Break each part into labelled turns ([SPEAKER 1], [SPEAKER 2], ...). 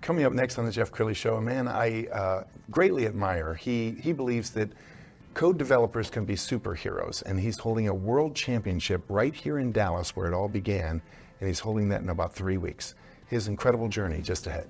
[SPEAKER 1] Coming up next on the Jeff Crilley Show, a man I greatly admire. He believes that code developers can be superheroes, and he's holding a world championship right here in Dallas where it all began, and he's holding that in about 3 weeks. His incredible journey just ahead.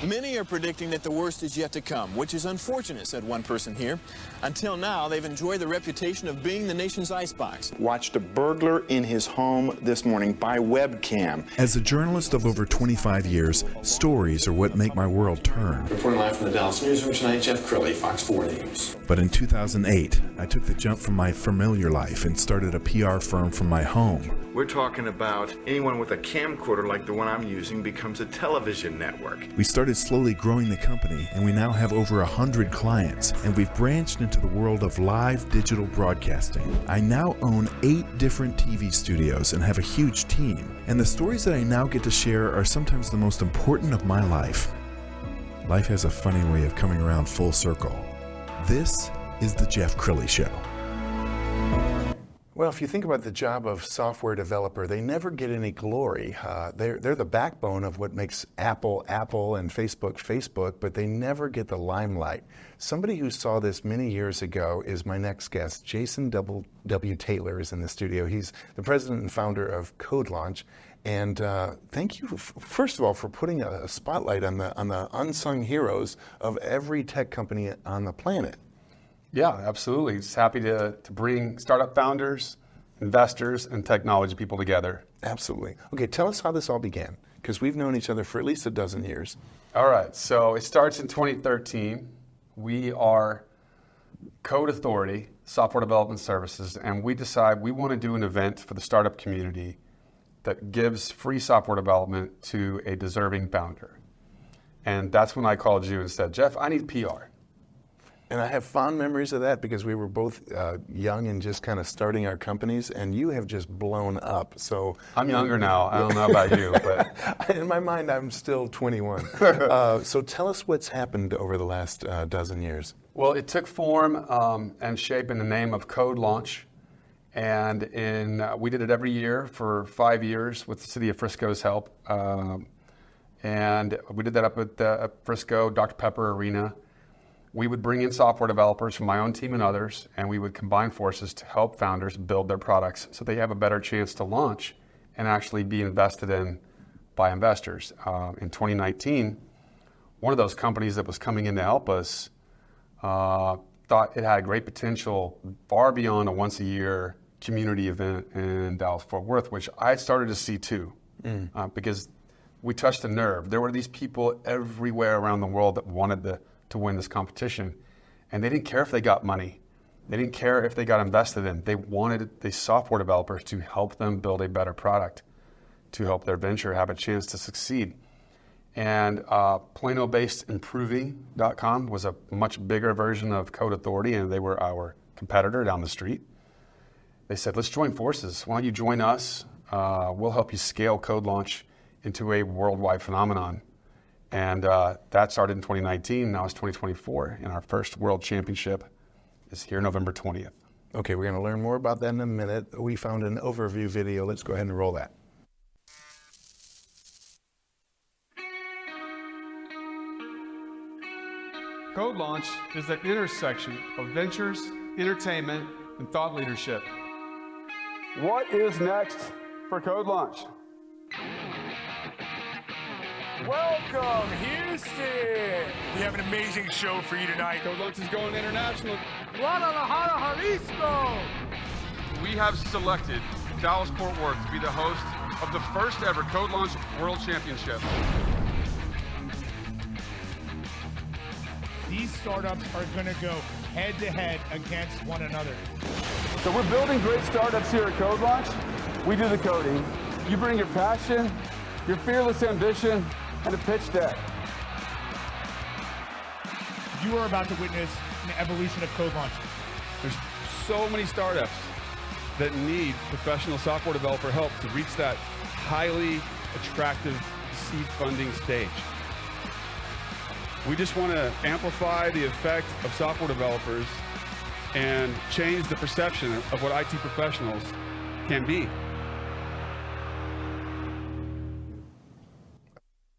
[SPEAKER 2] Many are predicting that the worst is yet to come, which is unfortunate, said one person here. Until now, they've enjoyed the reputation of being the nation's icebox.
[SPEAKER 3] Watched a burglar in his home this morning by webcam.
[SPEAKER 4] As a journalist of over 25 years, stories are what make my world turn.
[SPEAKER 2] Reporting live from the Dallas newsroom tonight, Jeff Crilley, Fox 4 News.
[SPEAKER 4] But in 2008, I took the jump from my familiar life and started a PR firm from my home.
[SPEAKER 3] We're talking about anyone with a camcorder like the one I'm using becomes a television network.
[SPEAKER 4] We started slowly growing the company, and we now have over 100 clients, and we've branched into the world of live digital broadcasting. I now own 8 different TV studios and have a huge team, and the stories that I now get to share are sometimes the most important of my life. Life has a funny way of coming around full circle. This is the Jeff Crilley Show.
[SPEAKER 1] Well, if you think about the job of software developer, they never get any glory. They're the backbone of what makes Apple, Apple, and Facebook, Facebook, but they never get the limelight. Somebody who saw this many years ago is my next guest. Jason W. Taylor is in the studio. He's the president and founder of CodeLauch. And thank you, first of all, for putting a spotlight on the unsung heroes of every tech company on the planet.
[SPEAKER 5] Yeah, absolutely. Just happy to bring startup founders, investors, and technology people together.
[SPEAKER 1] Absolutely. Okay, tell us how this all began, because we've known each other for at least a dozen years.
[SPEAKER 5] All right, so it starts in 2013. We are Code Authority, Software Development Services, and we decide we want to do an event for the startup community that gives free software development to a deserving founder. And that's when I called you and said, Jeff, I need PR.
[SPEAKER 1] And I have fond memories of that because we were both young and just kind of starting our companies, and you have just blown up. So
[SPEAKER 5] I'm younger now. I don't know about you, but
[SPEAKER 1] in my mind, I'm still 21. So tell us what's happened over the last dozen years.
[SPEAKER 5] Well, it took form and shape in the name of CodeLauch, and we did it every year for 5 years with the city of Frisco's help, and we did that up at the Frisco Dr. Pepper Arena. We would bring in software developers from my own team and others, and we would combine forces to help founders build their products so they have a better chance to launch and actually be invested in by investors. In 2019, one of those companies that was coming in to help us thought it had great potential far beyond a once-a-year community event in Dallas-Fort Worth, which I started to see too, because we touched a nerve. There were these people everywhere around the world that wanted to win this competition, and they didn't care if they got money. They didn't care if they got invested in. They wanted the software developers to help them build a better product, to help their venture have a chance to succeed. And Plano-based Improving.com was a much bigger version of Code Authority, and they were our competitor down the street. They said, let's join forces. Why don't you join us? We'll help you scale CodeLauch into a worldwide phenomenon. And that started in 2019, now it's 2024, and our first World Championship is here November 20th.
[SPEAKER 1] Okay, we're going to learn more about that in a minute. We found an overview video. Let's go ahead and roll that.
[SPEAKER 6] CodeLauch is the intersection of ventures, entertainment, and thought leadership.
[SPEAKER 5] What is next for CodeLauch?
[SPEAKER 7] Welcome, Houston! We have an amazing show for you tonight.
[SPEAKER 6] CodeLauch is going international.
[SPEAKER 7] Guadalajara, Jalisco!
[SPEAKER 6] We have selected Dallas-Fort Worth to be the host of the first ever CodeLauch World Championship.
[SPEAKER 7] These startups are going to go head-to-head against one another.
[SPEAKER 5] So we're building great startups here at CodeLauch. We do the coding. You bring your passion, your fearless ambition, and a pitch deck.
[SPEAKER 7] You are about to witness an evolution of CodeLauch.
[SPEAKER 6] There's so many startups that need professional software developer help to reach that highly attractive seed funding stage. We just want to amplify the effect of software developers and change the perception of what IT professionals can be.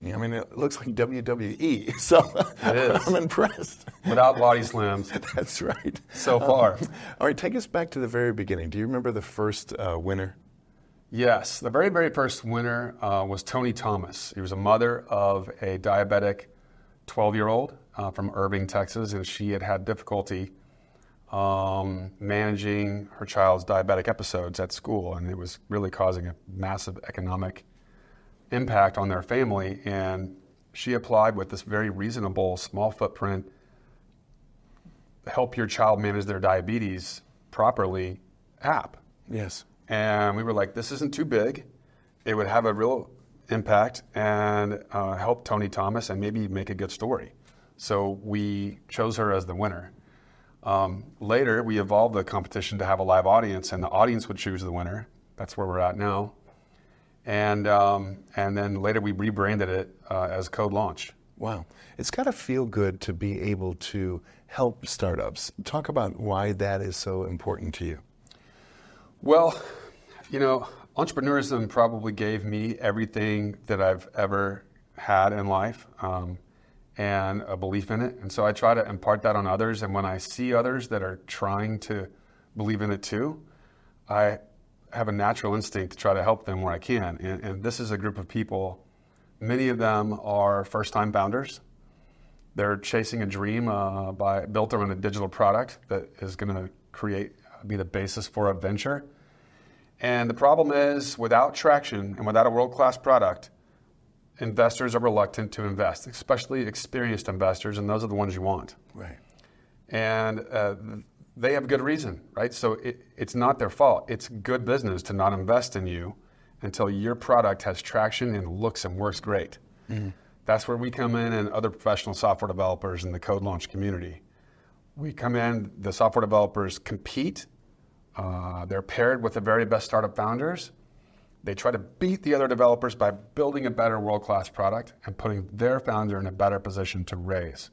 [SPEAKER 1] Yeah, I mean, it looks like WWE, so
[SPEAKER 5] It is.
[SPEAKER 1] I'm impressed.
[SPEAKER 5] Without body slams.
[SPEAKER 1] That's right.
[SPEAKER 5] So far.
[SPEAKER 1] All right, take us back to the very beginning. Do you remember the first winner?
[SPEAKER 5] Yes, the very, very first winner was Tony Thomas. He was a mother of a diabetic 12-year-old from Irving, Texas, and she had difficulty managing her child's diabetic episodes at school, and it was really causing a massive economic impact on their family. And she applied with this very reasonable, small footprint, help your child manage their diabetes properly app.
[SPEAKER 1] Yes.
[SPEAKER 5] And we were like, this isn't too big. It would have a real impact and help Tony Thomas and maybe make a good story. So we chose her as the winner. Later, we evolved the competition to have a live audience, and the audience would choose the winner. That's where we're at now. And then later we rebranded it as CodeLauch.
[SPEAKER 1] Wow. It's got to feel good to be able to help startups. Talk about why that is so important to you.
[SPEAKER 5] Well, you know, entrepreneurism probably gave me everything that I've ever had in life, and a belief in it. And so I try to impart that on others. And when I see others that are trying to believe in it too, I have a natural instinct to try to help them where I can. And this is a group of people, many of them are first-time founders. They're chasing a dream built around a digital product that is going to be the basis for a venture. And the problem is, without traction and without a world-class product, investors are reluctant to invest, especially experienced investors, and those are the ones you want.
[SPEAKER 1] Right.
[SPEAKER 5] And they have good reason, right? So it's not their fault. It's good business to not invest in you until your product has traction and looks and works great. Mm-hmm. That's where we come in, and other professional software developers in the CodeLauch community. We come in, the software developers compete. They're paired with the very best startup founders. They try to beat the other developers by building a better world-class product and putting their founder in a better position to raise.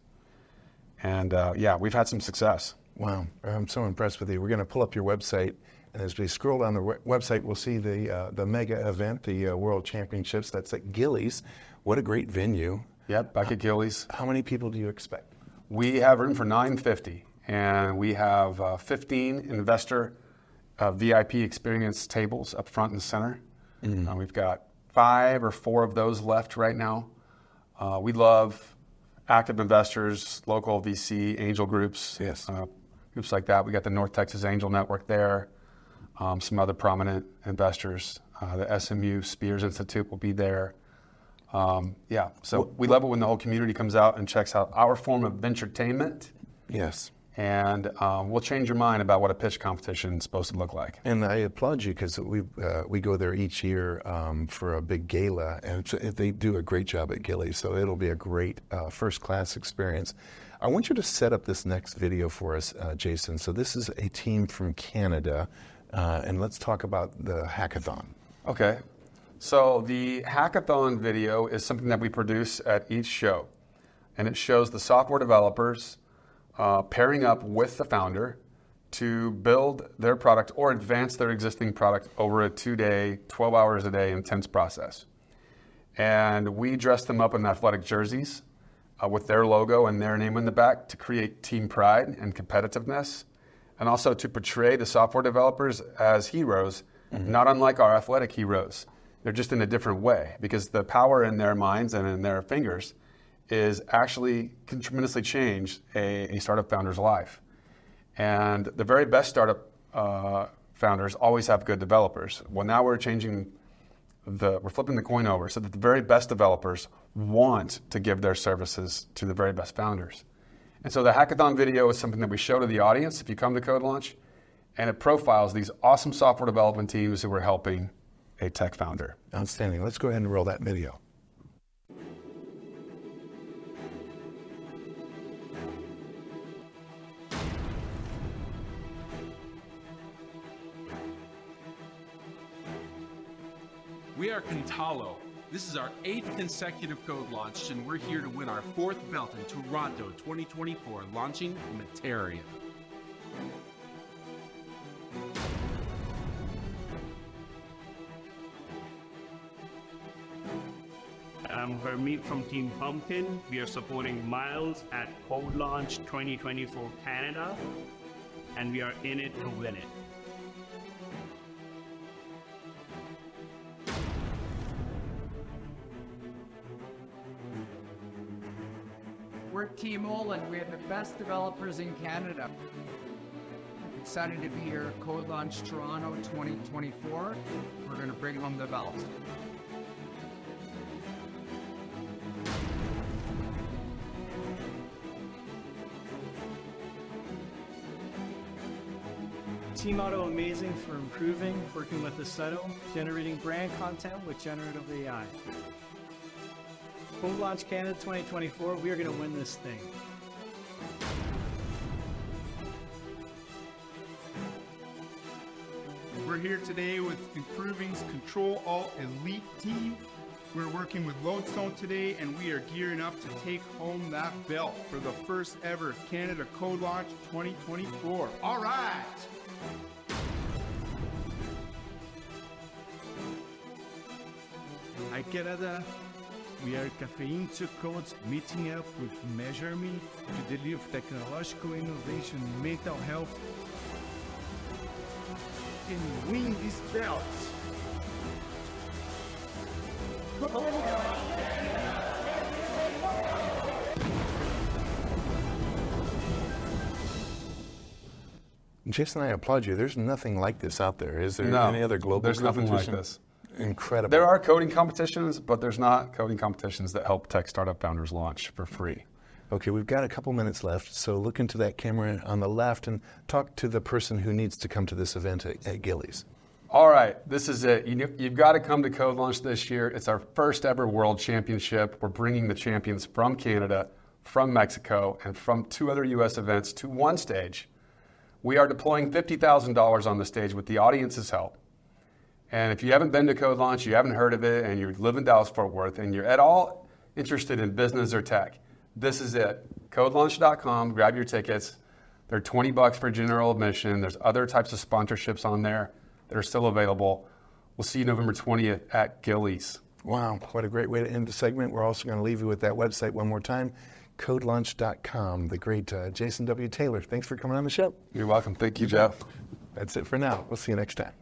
[SPEAKER 5] And we've had some success.
[SPEAKER 1] Wow, I'm so impressed with you. We're going to pull up your website, and as we scroll down the website, we'll see the mega event, the World Championships. That's at Gilley's. What a great venue.
[SPEAKER 5] Yep, back at Gilley's.
[SPEAKER 1] How many people do you expect?
[SPEAKER 5] We have room for 950, and we have 15 investor VIP experience tables up front and center. Mm-hmm. We've got 5 or 4 of those left right now. We love active investors, local VC, angel groups,
[SPEAKER 1] yes.
[SPEAKER 5] Groups like that. We got the North Texas Angel Network there, some other prominent investors. The SMU Spears Institute will be there. So we love it when the whole community comes out and checks out our form of venturetainment.
[SPEAKER 1] Yes.
[SPEAKER 5] And we'll change your mind about what a pitch competition is supposed to look like.
[SPEAKER 1] And I applaud you because we go there each year for a big gala, and they do a great job at Gilley, so it'll be a great first-class experience. I want you to set up this next video for us, Jason. So this is a team from Canada, and let's talk about the hackathon.
[SPEAKER 5] Okay. So the hackathon video is something that we produce at each show, and it shows the software developers pairing up with the founder to build their product or advance their existing product over a 2-day, 12 hours a day intense process. And we dress them up in athletic jerseys with their logo and their name in the back to create team pride and competitiveness, and also to portray the software developers as heroes, not unlike our athletic heroes. They're just in a different way, because the power in their minds and in their fingers is actually can tremendously change a startup founder's life. And the very best startup founders always have good developers. Well, now we're changing we're flipping the coin over so that the very best developers want to give their services to the very best founders. And so the hackathon video is something that we show to the audience if you come to CodeLauch, and it profiles these awesome software development teams who are helping a tech founder.
[SPEAKER 1] Outstanding. Let's go ahead and roll that video.
[SPEAKER 8] We are Cantalo. This is our 8th consecutive CodeLauch, and we're here to win our 4th belt in Toronto 2024, launching Materia.
[SPEAKER 9] I'm Hermeet from Team Pumpkin. We are supporting Miles at CodeLauch 2024 Canada, and we are in it to win it.
[SPEAKER 10] We're Team Olin. We have the best developers in Canada. Excited to be here at CodeLauch Toronto 2024. We're going to bring home the belt.
[SPEAKER 11] Team Auto amazing for improving, working with Assetto, generating brand content with generative AI. CodeLauch Canada 2024, we are going to win this thing.
[SPEAKER 12] We're here today with Improving's Control Alt Elite team. We're working with Lodestone today, and we are gearing up to take home that belt for the first ever Canada CodeLauch 2024. All right!
[SPEAKER 13] Hi Canada, we are Caffeine to Codes meeting up with Measure Me to deliver technological innovation in mental health and win this belt.
[SPEAKER 1] Jason, I applaud you. There's nothing like this out there. Is there
[SPEAKER 5] No,
[SPEAKER 1] any other global
[SPEAKER 5] there's nothing like
[SPEAKER 1] competition?
[SPEAKER 5] this.
[SPEAKER 1] Incredible.
[SPEAKER 5] There are coding competitions, but there's not coding competitions that help tech startup founders launch for free.
[SPEAKER 1] Okay, we've got a couple minutes left, so look into that camera on the left and talk to the person who needs to come to this event at Gillies.
[SPEAKER 5] All right, this is it. You've got to come to CodeLauch this year. It's our first ever world championship. We're bringing the champions from Canada, from Mexico, and from 2 other U.S. events to one stage. We are deploying $50,000 on the stage with the audience's help. And if you haven't been to CodeLauch, you haven't heard of it, and you live in Dallas-Fort Worth, and you're at all interested in business or tech, this is it. CodeLauch.com, grab your tickets. They're $20 for general admission. There's other types of sponsorships on there that are still available. We'll see you November 20th at Gillies.
[SPEAKER 1] Wow, what a great way to end the segment. We're also going to leave you with that website one more time, CodeLauch.com. The great Jason W. Taylor. Thanks for coming on the show.
[SPEAKER 5] You're welcome. Thank you, Jeff.
[SPEAKER 1] That's it for now. We'll see you next time.